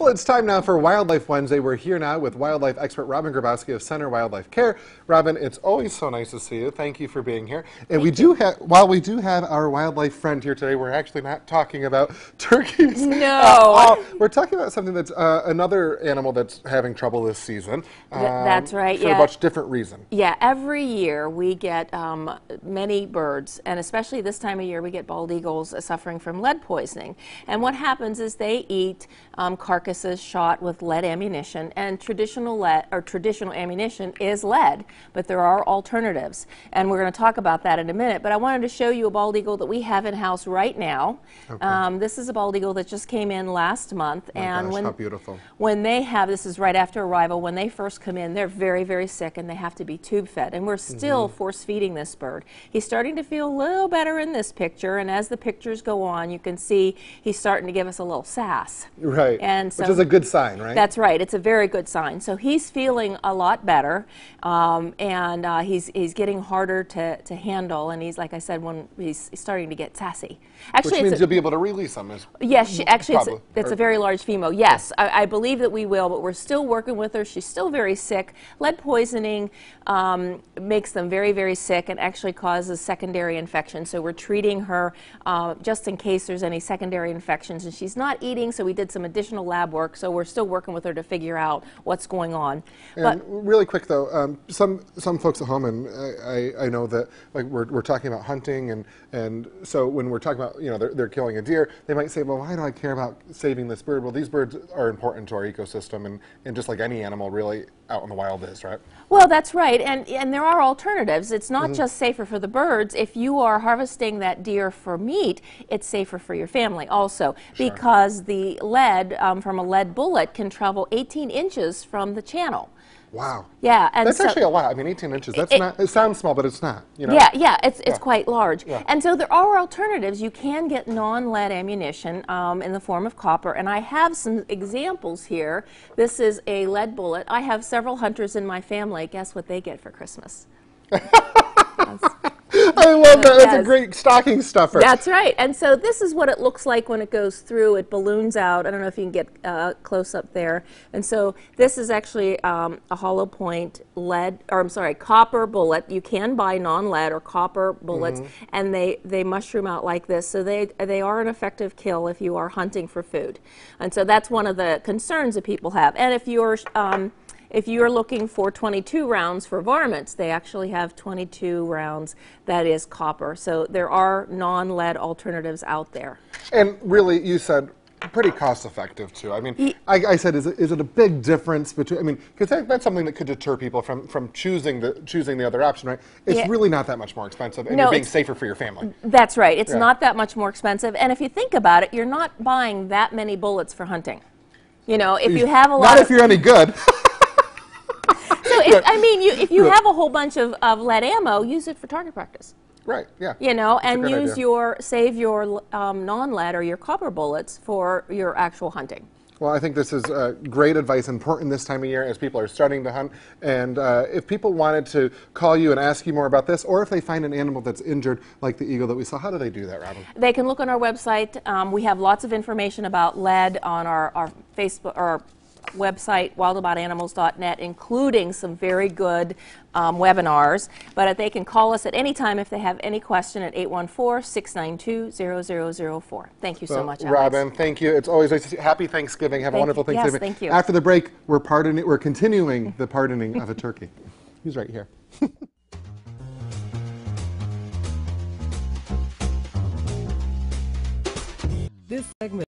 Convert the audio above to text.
Well, it's time now for Wildlife Wednesday. We're here now with wildlife expert Robin Grabowski of Center Wildlife Care. Robin, it's always so nice to see you. Thank you for being here. And while we do have our wildlife friend here today, we're actually not talking about turkeys. No. We're talking about something that's another animal that's having trouble this season. That's right. For a much different reason. Yeah, every year we get many birds, and especially this time of year we get bald eagles suffering from lead poisoning. And what happens is they eat carcasses shot with lead ammunition, and traditional ammunition is lead, but there are alternatives. And we're going to talk about that in a minute. But I wanted to show you a bald eagle that we have in house right now. Okay. This is a bald eagle that just came in last month. And gosh, how beautiful. When they have, this is right after arrival, when they first come in, they're very, very sick and they have to be tube fed. And we're still force feeding this bird. He's starting to feel a little better in this picture, and as the pictures go on, you can see he's starting to give us a little sass. Right. And so, which is a good sign, right? That's right. It's a very good sign. So he's feeling a lot better, and he's getting harder to handle. And he's, like I said, when he's starting to get sassy. Actually, which means you'll be able to release him. Yes, actually, it's a very large female. Yes, I believe that we will, but we're still working with her. She's still very sick. Lead poisoning makes them very, very sick and actually causes secondary infection. So we're treating her just in case there's any secondary infections. And she's not eating, so we did some additional lab work. So we're still working with her to figure out what's going on. And really quick though, some folks at home, and I know that like we're talking about hunting, and so when we're talking about, you know, they're killing a deer, they might say, well, why do I care about saving this bird? Well, these birds are important to our ecosystem, and just like any animal really out in the wild is, right? Well, that's right, and there are alternatives. It's not just safer for the birds. If you are harvesting that deer for meat, it's safer for your family also, because the lead from a lead bullet can travel 18 inches from the channel. Wow. Yeah, and that's actually a lot. I mean, 18 inches. That's not. It sounds small, but it's not. You know? Yeah, it's quite large. Yeah. And so there are alternatives. You can get non-lead ammunition in the form of copper, and I have some examples here. This is a lead bullet. I have several hunters in my family. Guess what they get for Christmas? I love that. That's a great stocking stuffer. That's right. And so this is what it looks like when it goes through. It balloons out. I don't know if you can get close up there. And so this is actually a hollow point copper bullet. You can buy non-lead or copper bullets, and they mushroom out like this. So they are an effective kill if you are hunting for food. And so that's one of the concerns that people have. And if you're looking for 22 rounds for varmints, they actually have 22 rounds that is copper. So there are non-lead alternatives out there. And really, you said pretty cost effective too. I mean, I said, is it a big difference between, I mean, because that's something that could deter people from choosing the other option, right? It's really not that much more expensive, and you're being safer for your family. That's right. It's not that much more expensive. And if you think about it, you're not buying that many bullets for hunting. You know, if you have a lot Not if you're any good. So, if you have a whole bunch of lead ammo, use it for target practice. Right, yeah. You know, and save your non-lead or your copper bullets for your actual hunting. Well, I think this is great advice, important this time of year as people are starting to hunt. And if people wanted to call you and ask you more about this, or if they find an animal that's injured, like the eagle that we saw, how do they do that, Robin? They can look on our website. We have lots of information about lead on our Facebook or website, wildaboutAnimals.net, including some very good webinars. But they can call us at any time if they have any question at 814-692-0004. Thank you so much, Alex. Robin, thank you. It's always nice to see you. Happy Thanksgiving. Have a wonderful Thanksgiving. Yes, thank you. After the break, we're continuing the pardoning of a turkey. He's right here. This segment